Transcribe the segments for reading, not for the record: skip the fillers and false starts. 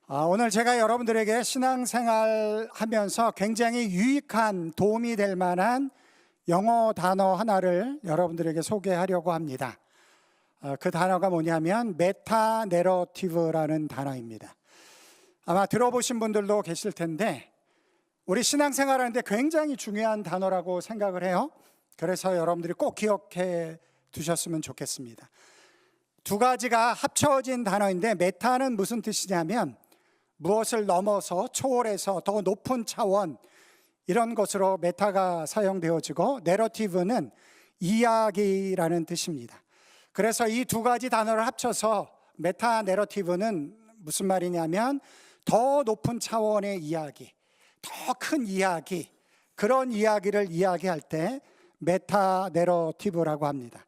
오늘 제가 여러분들에게 신앙생활 하면서 굉장히 유익한 도움이 될 만한 영어 단어 하나를 여러분들에게 소개하려고 합니다. 그 단어가 뭐냐면 메타 내러티브라는 단어입니다. 아마 들어보신 분들도 계실 텐데 우리 신앙생활 하는데 굉장히 중요한 단어라고 생각을 해요. 그래서 여러분들이 꼭 기억해 두셨으면 좋겠습니다. 두 가지가 합쳐진 단어인데 메타는 무슨 뜻이냐면 무엇을 넘어서 초월해서 더 높은 차원, 이런 것으로 메타가 사용되어지고 내러티브는 이야기라는 뜻입니다. 그래서 이 두 가지 단어를 합쳐서 메타 내러티브는 무슨 말이냐면 더 높은 차원의 이야기, 더 큰 이야기, 그런 이야기를 이야기할 때 메타 내러티브라고 합니다.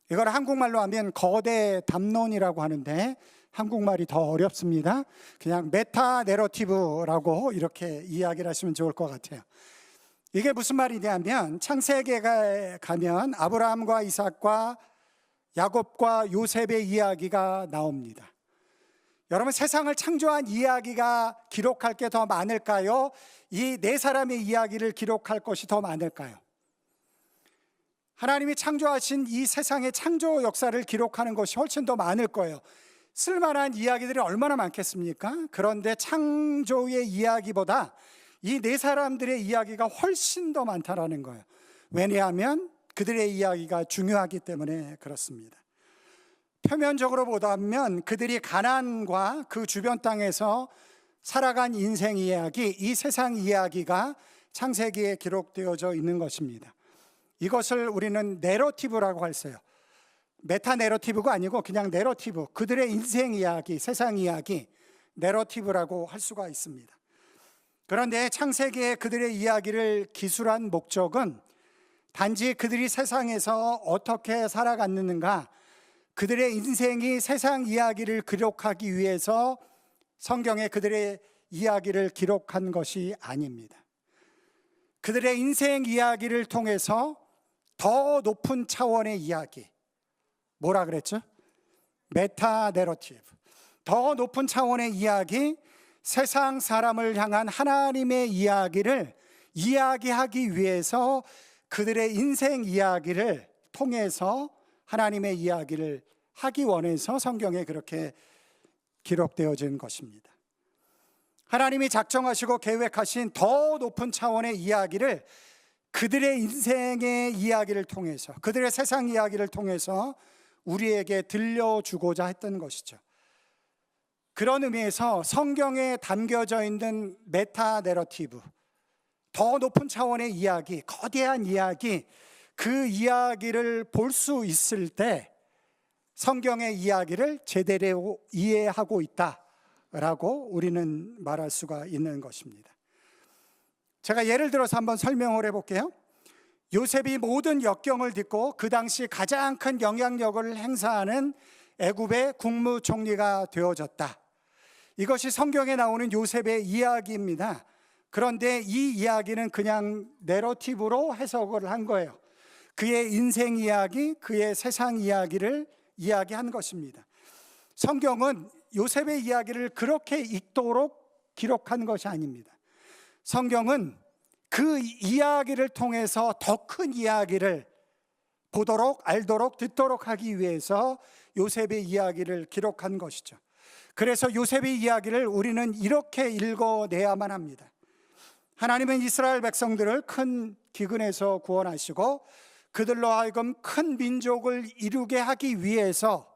이걸 한국말로 하면 거대 담론이라고 하는데 한국말이 더 어렵습니다. 그냥 메타 내러티브라고 이렇게 이야기를 하시면 좋을 것 같아요. 이게 무슨 말이냐면 창세기에 가면 아브라함과 이삭과 야곱과 요셉의 이야기가 나옵니다. 여러분, 세상을 창조한 이야기가 기록할 게 더 많을까요? 이 네 사람의 이야기를 기록할 것이 더 많을까요? 하나님이 창조하신 이 세상의 창조 역사를 기록하는 것이 훨씬 더 많을 거예요. 쓸만한 이야기들이 얼마나 많겠습니까? 그런데 창조의 이야기보다 이 네 사람들의 이야기가 훨씬 더 많다라는 거예요. 왜냐하면 그들의 이야기가 중요하기 때문에 그렇습니다. 표면적으로 보다면 그들이 가나안과 그 주변 땅에서 살아간 인생 이야기, 이 세상 이야기가 창세기에 기록되어져 있는 것입니다. 이것을 우리는 내러티브라고 했어요. 메타 내러티브가 아니고 그냥 내러티브, 그들의 인생 이야기, 세상 이야기, 내러티브라고 할 수가 있습니다. 그런데 창세기에 그들의 이야기를 기술한 목적은 단지 그들이 세상에서 어떻게 살아갔는가, 그들의 인생이 세상 이야기를 기록하기 위해서 성경에 그들의 이야기를 기록한 것이 아닙니다. 그들의 인생 이야기를 통해서 더 높은 차원의 이야기, 뭐라 그랬죠? 메타 내러티브, 더 높은 차원의 이야기, 세상 사람을 향한 하나님의 이야기를 이야기하기 위해서 그들의 인생 이야기를 통해서 하나님의 이야기를 하기 원해서 성경에 그렇게 기록되어진 것입니다. 하나님이 작정하시고 계획하신 더 높은 차원의 이야기를 그들의 인생의 이야기를 통해서, 그들의 세상 이야기를 통해서 우리에게 들려주고자 했던 것이죠. 그런 의미에서 성경에 담겨져 있는 메타 내러티브, 더 높은 차원의 이야기, 거대한 이야기, 그 이야기를 볼 수 있을 때 성경의 이야기를 제대로 이해하고 있다라고 우리는 말할 수가 있는 것입니다. 제가 예를 들어서 한번 설명을 해볼게요. 요셉이 모든 역경을 딛고 그 당시 가장 큰 영향력을 행사하는 애굽의 국무총리가 되어졌다. 이것이 성경에 나오는 요셉의 이야기입니다. 그런데 이 이야기는 그냥 내러티브로 해석을 한 거예요. 그의 인생 이야기, 그의 세상 이야기를 이야기한 것입니다. 성경은 요셉의 이야기를 그렇게 읽도록 기록한 것이 아닙니다. 성경은 그 이야기를 통해서 더 큰 이야기를 보도록, 알도록, 듣도록 하기 위해서 요셉의 이야기를 기록한 것이죠. 그래서 요셉의 이야기를 우리는 이렇게 읽어내야만 합니다. 하나님은 이스라엘 백성들을 큰 기근에서 구원하시고 그들로 하여금 큰 민족을 이루게 하기 위해서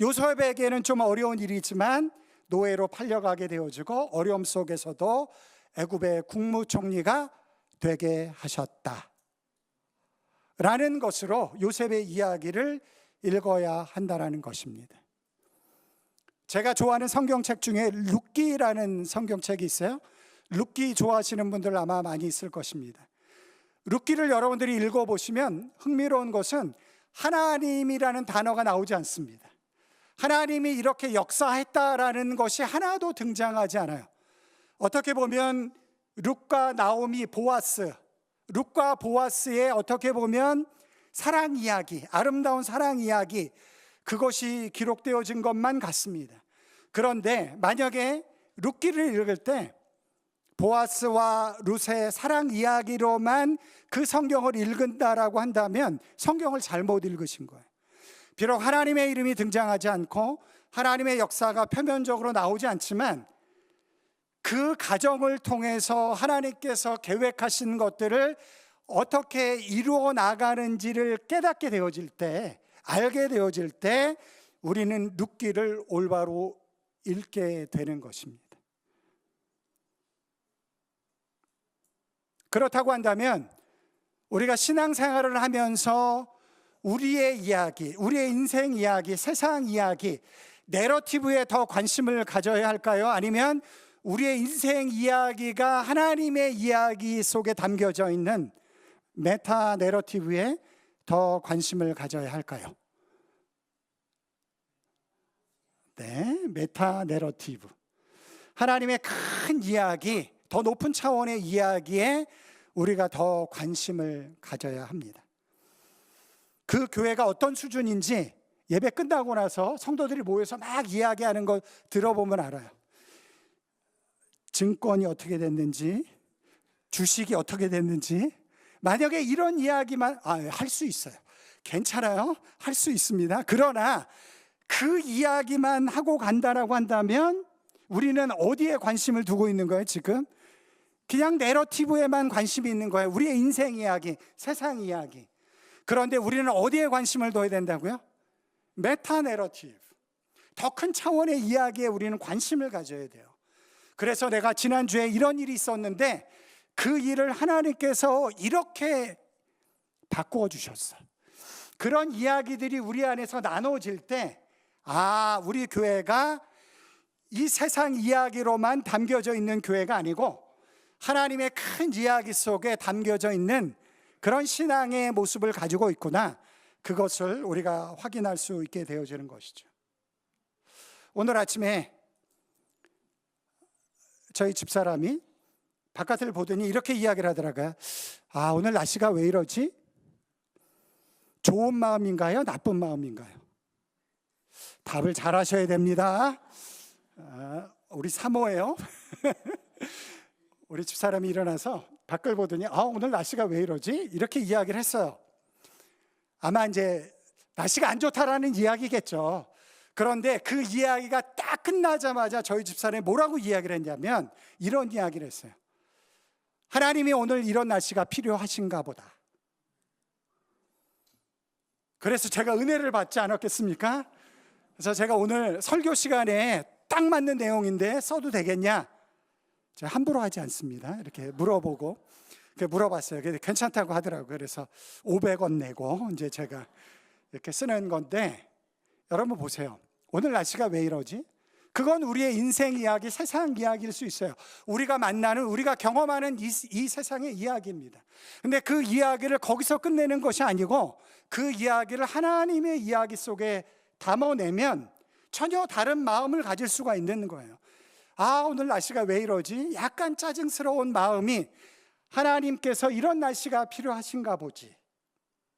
요셉에게는 좀 어려운 일이지만 노예로 팔려가게 되어지고 어려움 속에서도 애굽의 국무총리가 되게 하셨다 라는 것으로 요셉의 이야기를 읽어야 한다는 것입니다. 제가 좋아하는 성경책 중에 룻기라는 성경책이 있어요. 룻기 좋아하시는 분들 아마 많이 있을 것입니다. 룻기를 여러분들이 읽어보시면 흥미로운 것은 하나님이라는 단어가 나오지 않습니다. 하나님이 이렇게 역사했다라는 것이 하나도 등장하지 않아요. 어떻게 보면 룻과 나오미, 보아스, 룻과 보아스의 어떻게 보면 사랑 이야기, 아름다운 사랑 이야기, 그것이 기록되어진 것만 같습니다. 그런데 만약에 룻기를 읽을 때 보아스와 룻의 사랑 이야기로만 그 성경을 읽는다라고 한다면 성경을 잘못 읽으신 거예요. 비록 하나님의 이름이 등장하지 않고 하나님의 역사가 표면적으로 나오지 않지만 그 가정을 통해서 하나님께서 계획하신 것들을 어떻게 이루어 나가는지를 깨닫게 되어질 때, 알게 되어질 때 우리는 룻기를 올바로 읽게 되는 것입니다. 그렇다고 한다면 우리가 신앙생활을 하면서 우리의 이야기, 우리의 인생 이야기, 세상 이야기, 내러티브에 더 관심을 가져야 할까요? 아니면 우리의 인생 이야기가 하나님의 이야기 속에 담겨져 있는 메타 내러티브에 더 관심을 가져야 할까요? 네, 메타 내러티브. 하나님의 큰 이야기, 더 높은 차원의 이야기에 우리가 더 관심을 가져야 합니다. 그 교회가 어떤 수준인지 예배 끝나고 나서 성도들이 모여서 막 이야기하는 거 들어보면 알아요. 증권이 어떻게 됐는지, 주식이 어떻게 됐는지. 만약에 이런 이야기만 할 수 있어요. 괜찮아요. 할 수 있습니다. 그러나 그 이야기만 하고 간다라고 한다면 우리는 어디에 관심을 두고 있는 거예요, 지금? 그냥 내러티브에만 관심이 있는 거예요. 우리의 인생 이야기, 세상 이야기. 그런데 우리는 어디에 관심을 둬야 된다고요? 메타 내러티브. 더 큰 차원의 이야기에 우리는 관심을 가져야 돼요. 그래서 내가 지난주에 이런 일이 있었는데 그 일을 하나님께서 이렇게 바꾸어 주셨어. 그런 이야기들이 우리 안에서 나눠질 때 우리 교회가 이 세상 이야기로만 담겨져 있는 교회가 아니고 하나님의 큰 이야기 속에 담겨져 있는 그런 신앙의 모습을 가지고 있구나. 그것을 우리가 확인할 수 있게 되어지는 것이죠. 오늘 아침에 저희 집사람이 바깥을 보더니 이렇게 이야기를 하더라고요. 오늘 날씨가 왜 이러지? 좋은 마음인가요? 나쁜 마음인가요? 답을 잘 하셔야 됩니다. 우리 사모예요. 우리 집사람이 일어나서 밖을 보더니 오늘 날씨가 왜 이러지? 이렇게 이야기를 했어요. 아마 이제 날씨가 안 좋다라는 이야기겠죠. 그런데 그 이야기가 딱 끝나자마자 저희 집사람이 뭐라고 이야기를 했냐면 이런 이야기를 했어요. 하나님이 오늘 이런 날씨가 필요하신가 보다. 그래서 제가 은혜를 받지 않았겠습니까? 그래서 제가 오늘 설교 시간에 딱 맞는 내용인데 써도 되겠냐? 제가 함부로 하지 않습니다. 이렇게 물어보고 물어봤어요. 괜찮다고 하더라고요. 그래서 500원 내고 이제 제가 이렇게 쓰는 건데 여러분 보세요. 오늘 날씨가 왜 이러지? 그건 우리의 인생 이야기, 세상 이야기일 수 있어요. 우리가 만나는, 우리가 경험하는 이 세상의 이야기입니다. 근데 그 이야기를 거기서 끝내는 것이 아니고 그 이야기를 하나님의 이야기 속에 담아내면 전혀 다른 마음을 가질 수가 있는 거예요. 오늘 날씨가 왜 이러지? 약간 짜증스러운 마음이 하나님께서 이런 날씨가 필요하신가 보지.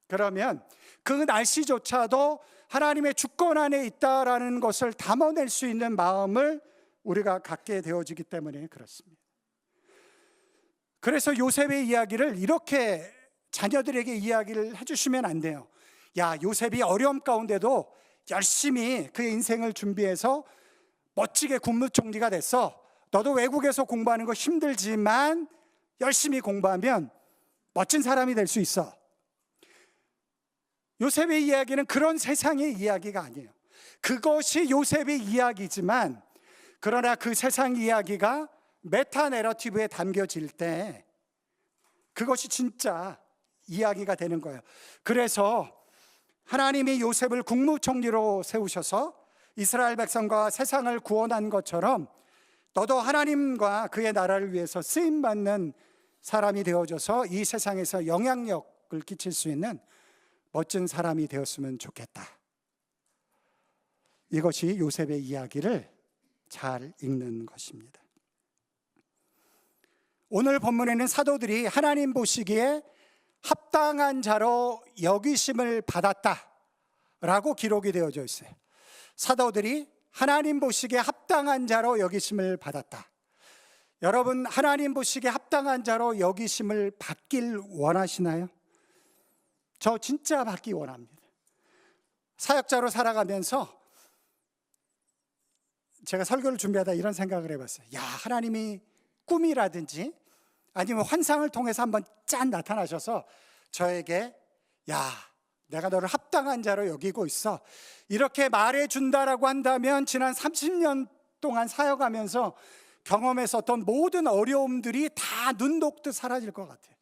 그러면 그 날씨조차도 하나님의 주권 안에 있다라는 것을 담아낼 수 있는 마음을 우리가 갖게 되어지기 때문에 그렇습니다. 그래서 요셉의 이야기를 이렇게 자녀들에게 이야기를 해주시면 안 돼요. 요셉이 어려움 가운데도 열심히 그의 인생을 준비해서 멋지게 국무총리가 됐어. 너도 외국에서 공부하는 거 힘들지만 열심히 공부하면 멋진 사람이 될 수 있어. 요셉의 이야기는 그런 세상의 이야기가 아니에요. 그것이 요셉의 이야기지만 그러나 그 세상 이야기가 메타 내러티브에 담겨질 때 그것이 진짜 이야기가 되는 거예요. 그래서 하나님이 요셉을 국무총리로 세우셔서 이스라엘 백성과 세상을 구원한 것처럼 너도 하나님과 그의 나라를 위해서 쓰임받는 사람이 되어져서 이 세상에서 영향력을 끼칠 수 있는 멋진 사람이 되었으면 좋겠다. 이것이 요셉의 이야기를 잘 읽는 것입니다. 오늘 본문에는 사도들이 하나님 보시기에 합당한 자로 여기심을 받았다라고 기록이 되어져 있어요. 사도들이 하나님 보시기에 합당한 자로 여기심을 받았다. 여러분, 하나님 보시기에 합당한 자로 여기심을 받길 원하시나요? 저 진짜 받기 원합니다. 사역자로 살아가면서 제가 설교를 준비하다 이런 생각을 해봤어요. 야, 하나님이 꿈이라든지 아니면 환상을 통해서 한번 짠 나타나셔서 저에게 야, 내가 너를 합당한 자로 여기고 있어, 이렇게 말해준다라고 한다면 지난 30년 동안 사역하면서 경험했었던 모든 어려움들이 다 눈 녹듯 사라질 것 같아요.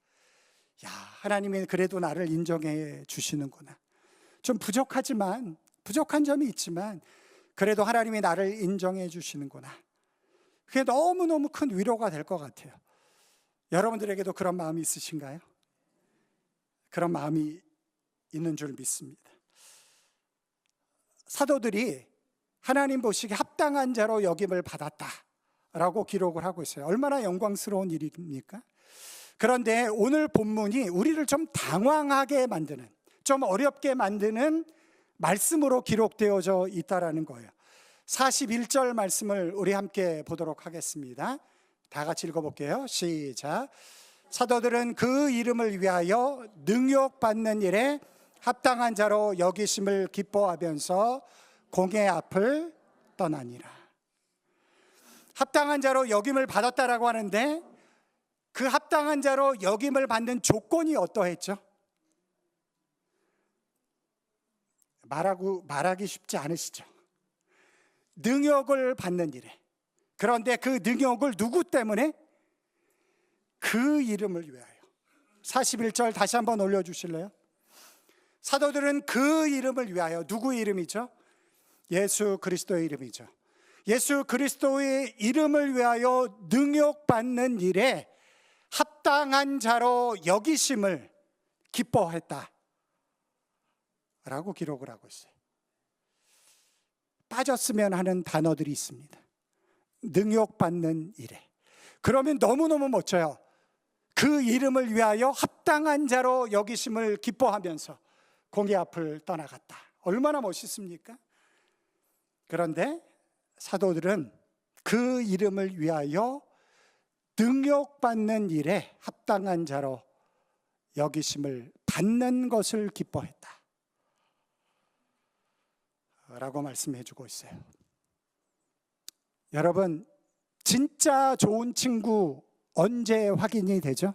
야, 하나님이 그래도 나를 인정해 주시는구나. 좀 부족하지만, 부족한 점이 있지만 그래도 하나님이 나를 인정해 주시는구나. 그게 너무너무 큰 위로가 될 것 같아요. 여러분들에게도 그런 마음이 있으신가요? 그런 마음이 있는 줄 믿습니다. 사도들이 하나님 보시기에 합당한 자로 여김을 받았다라고 기록을 하고 있어요. 얼마나 영광스러운 일입니까? 그런데 오늘 본문이 우리를 좀 당황하게 만드는, 좀 어렵게 만드는 말씀으로 기록되어져 있다라는 거예요. 41절 말씀을 우리 함께 보도록 하겠습니다. 다 같이 읽어볼게요. 시작. 사도들은 그 이름을 위하여 능욕받는 일에 합당한 자로 여기심을 기뻐하면서 공의 앞을 떠나니라. 합당한 자로 여김을 받았다라고 하는데 그 합당한 자로 여김을 받는 조건이 어떠했죠? 말하기 쉽지 않으시죠? 능욕을 받는 일에. 그런데 그 능욕을 누구 때문에? 그 이름을 위하여. 41절 다시 한번 올려주실래요? 사도들은 그 이름을 위하여. 누구 이름이죠? 예수 그리스도의 이름이죠. 예수 그리스도의 이름을 위하여 능욕받는 일에 합당한 자로 여기심을 기뻐했다 라고 기록을 하고 있어요. 빠졌으면 하는 단어들이 있습니다. 능욕받는 일에. 그러면 너무너무 멋져요. 그 이름을 위하여 합당한 자로 여기심을 기뻐하면서 공의 앞을 떠나갔다. 얼마나 멋있습니까? 그런데 사도들은 그 이름을 위하여 능욕받는 일에 합당한 자로 여기심을 받는 것을 기뻐했다 라고 말씀해 주고 있어요. 여러분, 진짜 좋은 친구 언제 확인이 되죠?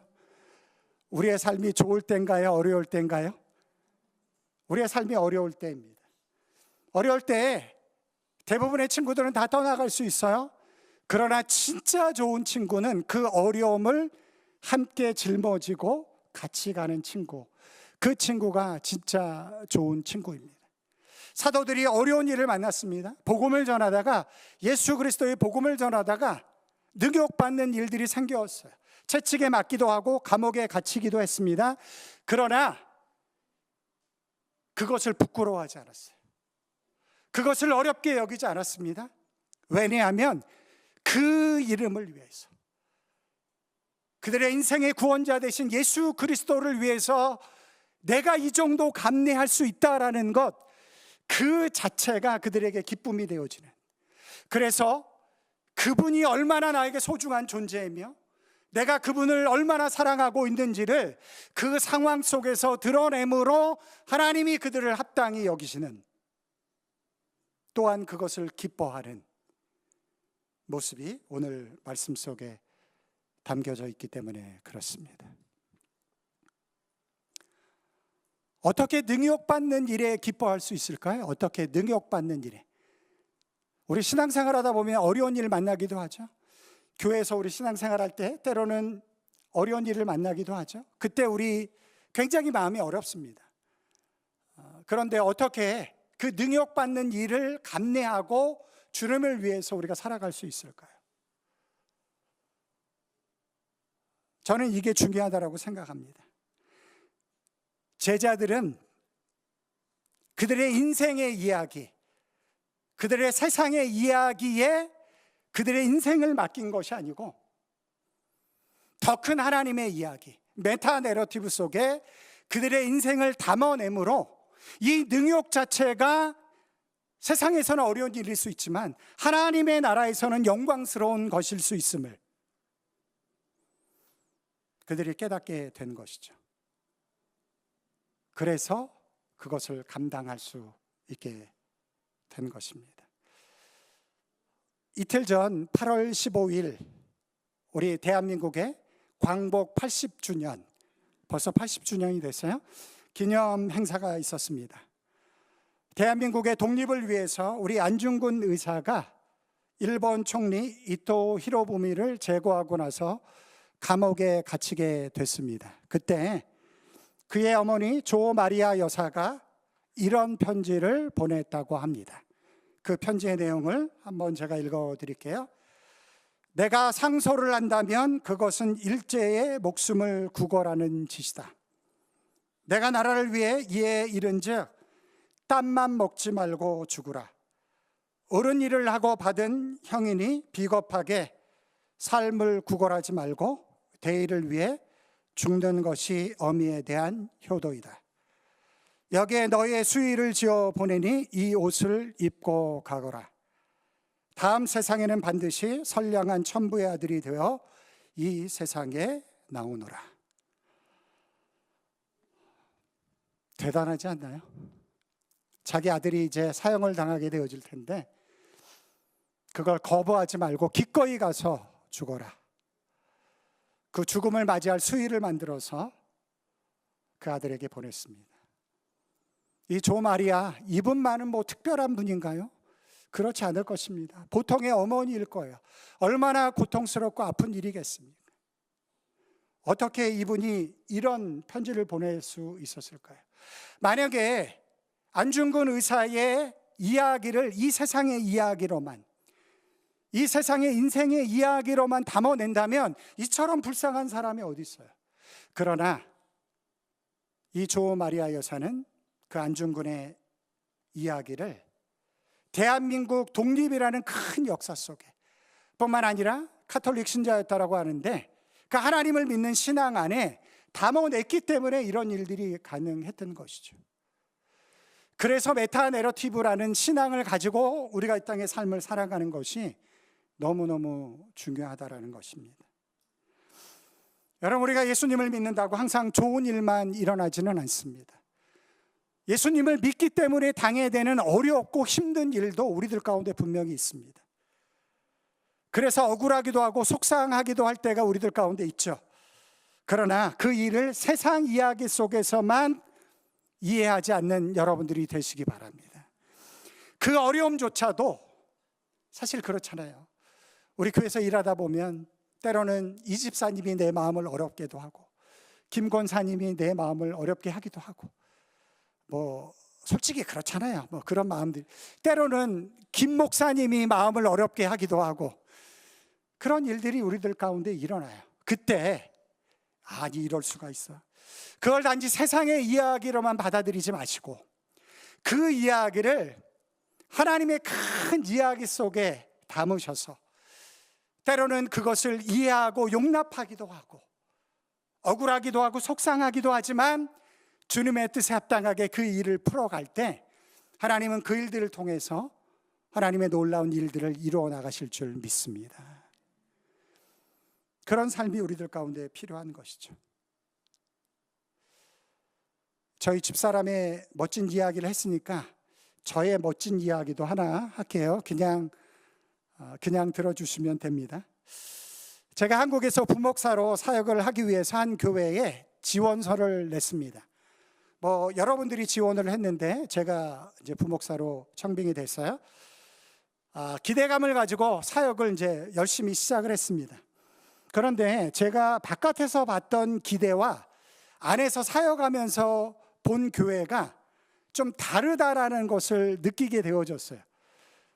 우리의 삶이 좋을 때인가요? 어려울 때인가요? 우리의 삶이 어려울 때입니다. 어려울 때 대부분의 친구들은 다 떠나갈 수 있어요. 그러나 진짜 좋은 친구는 그 어려움을 함께 짊어지고 같이 가는 친구, 그 친구가 진짜 좋은 친구입니다. 사도들이 어려운 일을 만났습니다. 복음을 전하다가, 예수 그리스도의 복음을 전하다가 능욕받는 일들이 생겼어요. 채찍에 맞기도 하고 감옥에 갇히기도 했습니다. 그러나 그것을 부끄러워하지 않았어요. 그것을 어렵게 여기지 않았습니다. 왜냐하면 그 이름을 위해서, 그들의 인생의 구원자 되신 예수 그리스도를 위해서 내가 이 정도 감내할 수 있다라는 것, 그 자체가 그들에게 기쁨이 되어지는, 그래서 그분이 얼마나 나에게 소중한 존재이며 내가 그분을 얼마나 사랑하고 있는지를 그 상황 속에서 드러내므로 하나님이 그들을 합당히 여기시는, 또한 그것을 기뻐하는 모습이 오늘 말씀 속에 담겨져 있기 때문에 그렇습니다. 어떻게 능욕받는 일에 기뻐할 수 있을까요? 어떻게 능욕받는 일에? 우리 신앙생활 하다 보면 어려운 일 만나기도 하죠. 교회에서 우리 신앙생활 할 때 때로는 어려운 일을 만나기도 하죠. 그때 우리 굉장히 마음이 어렵습니다. 그런데 어떻게 그 능욕받는 일을 감내하고 주님을 위해서 우리가 살아갈 수 있을까요? 저는 이게 중요하다고 생각합니다. 제자들은 그들의 인생의 이야기, 그들의 세상의 이야기에 그들의 인생을 맡긴 것이 아니고 더 큰 하나님의 이야기, 메타 내러티브 속에 그들의 인생을 담아내므로 이 능욕 자체가 세상에서는 어려운 일일 수 있지만 하나님의 나라에서는 영광스러운 것일 수 있음을 그들이 깨닫게 된 것이죠. 그래서 그것을 감당할 수 있게 된 것입니다. 이틀 전 8월 15일 우리 대한민국의 광복 80주년, 벌써 80주년이 됐어요. 기념 행사가 있었습니다. 대한민국의 독립을 위해서 우리 안중근 의사가 일본 총리 이토 히로부미를 제거하고 나서 감옥에 갇히게 됐습니다. 그때 그의 어머니 조 마리아 여사가 이런 편지를 보냈다고 합니다. 그 편지의 내용을 한번 제가 읽어드릴게요. 내가 상소를 한다면 그것은 일제의 목숨을 구걸하는 짓이다. 내가 나라를 위해 이에 이른즉 땀만 먹지 말고 죽으라. 옳은 일을 하고 받은 형이니 비겁하게 삶을 구걸하지 말고 대의를 위해 죽는 것이 어미에 대한 효도이다. 여기에 너의 수의를 지어 보내니 이 옷을 입고 가거라. 다음 세상에는 반드시 선량한 천부의 아들이 되어 이 세상에 나오노라. 대단하지 않나요? 자기 아들이 이제 사형을 당하게 되어질 텐데 그걸 거부하지 말고 기꺼이 가서 죽어라. 그 죽음을 맞이할 수의를 만들어서 그 아들에게 보냈습니다. 이 조 마리아, 이분만은 뭐 특별한 분인가요? 그렇지 않을 것입니다. 보통의 어머니일 거예요. 얼마나 고통스럽고 아픈 일이겠습니까? 어떻게 이분이 이런 편지를 보낼 수 있었을까요? 만약에 안중근 의사의 이야기를 이 세상의 이야기로만, 이 세상의 인생의 이야기로만 담아낸다면 이처럼 불쌍한 사람이 어디 있어요? 그러나 이 조 마리아 여사는 그 안중근의 이야기를 대한민국 독립이라는 큰 역사 속에 뿐만 아니라 카톨릭 신자였다라고 하는데 그 하나님을 믿는 신앙 안에 담아냈기 때문에 이런 일들이 가능했던 것이죠. 그래서 메타 내러티브라는 신앙을 가지고 우리가 이 땅의 삶을 살아가는 것이 너무너무 중요하다라는 것입니다. 여러분, 우리가 예수님을 믿는다고 항상 좋은 일만 일어나지는 않습니다. 예수님을 믿기 때문에 당해야 되는 어렵고 힘든 일도 우리들 가운데 분명히 있습니다. 그래서 억울하기도 하고 속상하기도 할 때가 우리들 가운데 있죠. 그러나 그 일을 세상 이야기 속에서만 이해하지 않는 여러분들이 되시기 바랍니다. 그 어려움조차도 사실 그렇잖아요. 우리 교회에서 일하다 보면 때로는 이 집사님이 내 마음을 어렵게도 하고 김 권사님이 내 마음을 어렵게 하기도 하고 뭐 솔직히 그렇잖아요. 뭐 그런 마음들, 때로는 김 목사님이 마음을 어렵게 하기도 하고 그런 일들이 우리들 가운데 일어나요. 그때 아니 이럴 수가 있어. 그걸 단지 세상의 이야기로만 받아들이지 마시고 그 이야기를 하나님의 큰 이야기 속에 담으셔서 때로는 그것을 이해하고 용납하기도 하고 억울하기도 하고 속상하기도 하지만 주님의 뜻에 합당하게 그 일을 풀어갈 때 하나님은 그 일들을 통해서 하나님의 놀라운 일들을 이루어 나가실 줄 믿습니다. 그런 삶이 우리들 가운데 필요한 것이죠. 저희 집사람의 멋진 이야기를 했으니까 저의 멋진 이야기도 하나 할게요. 그냥 들어주시면 됩니다. 제가 한국에서 부목사로 사역을 하기 위해서 한 교회에 지원서를 냈습니다. 뭐 여러분들이 지원을 했는데 제가 이제 부목사로 청빙이 됐어요. 기대감을 가지고 사역을 이제 열심히 시작을 했습니다. 그런데 제가 바깥에서 봤던 기대와 안에서 사역하면서 본 교회가 좀 다르다라는 것을 느끼게 되어졌어요.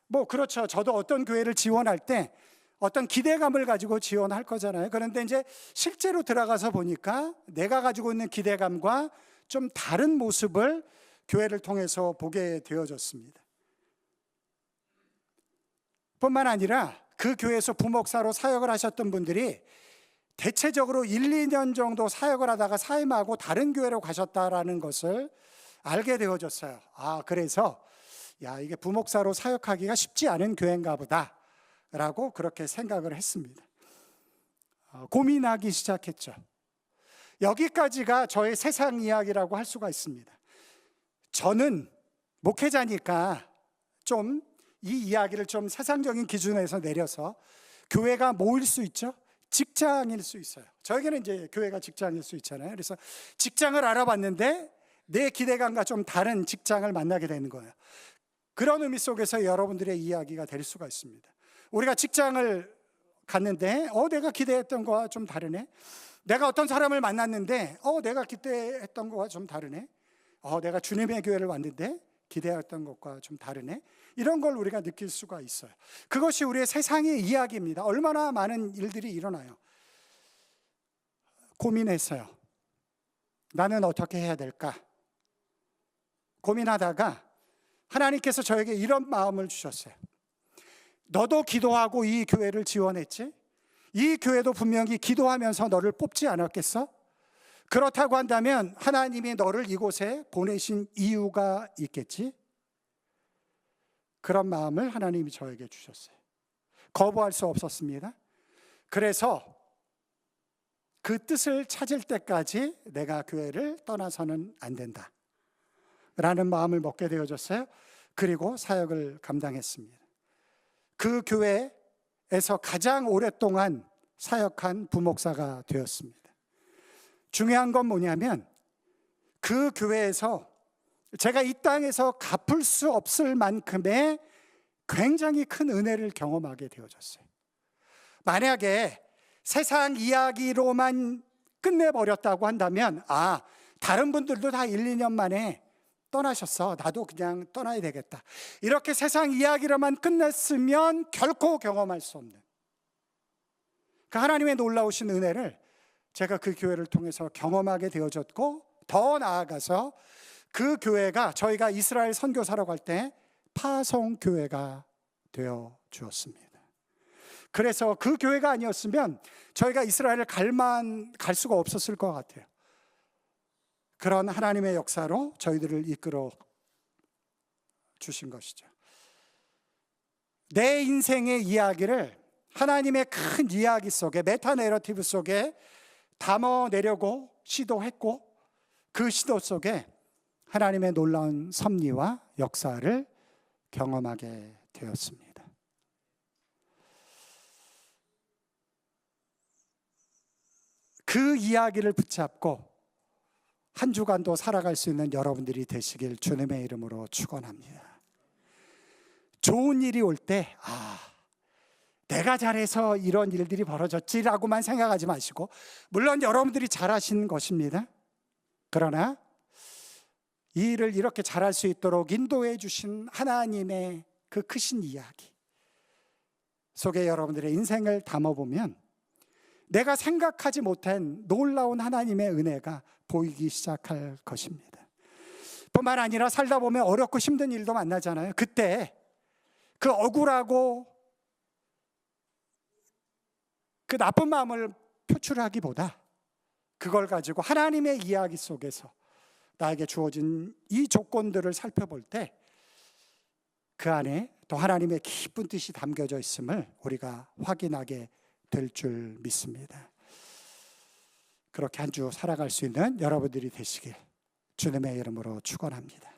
뭐 그렇죠. 저도 어떤 교회를 지원할 때 어떤 기대감을 가지고 지원할 거잖아요. 그런데 이제 실제로 들어가서 보니까 내가 가지고 있는 기대감과 좀 다른 모습을 교회를 통해서 보게 되어졌습니다. 뿐만 아니라 그 교회에서 부목사로 사역을 하셨던 분들이 대체적으로 1, 2년 정도 사역을 하다가 사임하고 다른 교회로 가셨다라는 것을 알게 되어졌어요. 그래서 야, 이게 부목사로 사역하기가 쉽지 않은 교회인가 보다 라고 그렇게 생각을 했습니다. 고민하기 시작했죠. 여기까지가 저의 세상 이야기라고 할 수가 있습니다. 저는 목회자니까 좀 이 이야기를 좀 세상적인 기준에서 내려서 교회가 뭐일 수 있죠? 직장일 수 있어요. 저에게는 이제 교회가 직장일 수 있잖아요. 그래서 직장을 알아봤는데 내 기대감과 좀 다른 직장을 만나게 되는 거예요. 그런 의미 속에서 여러분들의 이야기가 될 수가 있습니다. 우리가 직장을 갔는데 내가 기대했던 거와 좀 다르네. 내가 어떤 사람을 만났는데 내가 기대했던 거와 좀 다르네. 내가 주님의 교회를 왔는데 기대했던 것과 좀 다르네. 이런 걸 우리가 느낄 수가 있어요. 그것이 우리의 세상의 이야기입니다. 얼마나 많은 일들이 일어나요. 고민했어요. 나는 어떻게 해야 될까? 고민하다가 하나님께서 저에게 이런 마음을 주셨어요. 너도 기도하고 이 교회를 지원했지? 이 교회도 분명히 기도하면서 너를 뽑지 않았겠어? 그렇다고 한다면 하나님이 너를 이곳에 보내신 이유가 있겠지? 그런 마음을 하나님이 저에게 주셨어요. 거부할 수 없었습니다. 그래서 그 뜻을 찾을 때까지 내가 교회를 떠나서는 안 된다 라는 마음을 먹게 되어졌어요. 그리고 사역을 감당했습니다. 그 교회에서 가장 오랫동안 사역한 부목사가 되었습니다. 중요한 건 뭐냐면 그 교회에서 제가 이 땅에서 갚을 수 없을 만큼의 굉장히 큰 은혜를 경험하게 되어졌어요. 만약에 세상 이야기로만 끝내버렸다고 한다면 다른 분들도 다 1, 2년 만에 떠나셨어. 나도 그냥 떠나야 되겠다. 이렇게 세상 이야기로만 끝냈으면 결코 경험할 수 없는 그 하나님의 놀라우신 은혜를 제가 그 교회를 통해서 경험하게 되어졌고, 더 나아가서 그 교회가 저희가 이스라엘 선교사로 갈 때 파송교회가 되어 주었습니다. 그래서 그 교회가 아니었으면 저희가 이스라엘을 갈 수가 없었을 것 같아요. 그런 하나님의 역사로 저희들을 이끌어 주신 것이죠. 내 인생의 이야기를 하나님의 큰 이야기 속에, 메타 내러티브 속에 담아내려고 시도했고, 그 시도 속에 하나님의 놀라운 섭리와 역사를 경험하게 되었습니다. 그 이야기를 붙잡고 한 주간도 살아갈 수 있는 여러분들이 되시길 주님의 이름으로 축원합니다. 좋은 일이 올 때 내가 잘해서 이런 일들이 벌어졌지라고만 생각하지 마시고, 물론 여러분들이 잘하신 것입니다. 그러나 이 일을 이렇게 잘할 수 있도록 인도해 주신 하나님의 그 크신 이야기 속에 여러분들의 인생을 담아보면 내가 생각하지 못한 놀라운 하나님의 은혜가 보이기 시작할 것입니다. 뿐만 아니라 살다 보면 어렵고 힘든 일도 만나잖아요. 그때 그 억울하고 그 나쁜 마음을 표출하기보다 그걸 가지고 하나님의 이야기 속에서 나에게 주어진 이 조건들을 살펴볼 때 그 안에 또 하나님의 깊은 뜻이 담겨져 있음을 우리가 확인하게 될 줄 믿습니다. 그렇게 한 주 살아갈 수 있는 여러분들이 되시길 주님의 이름으로 축원합니다.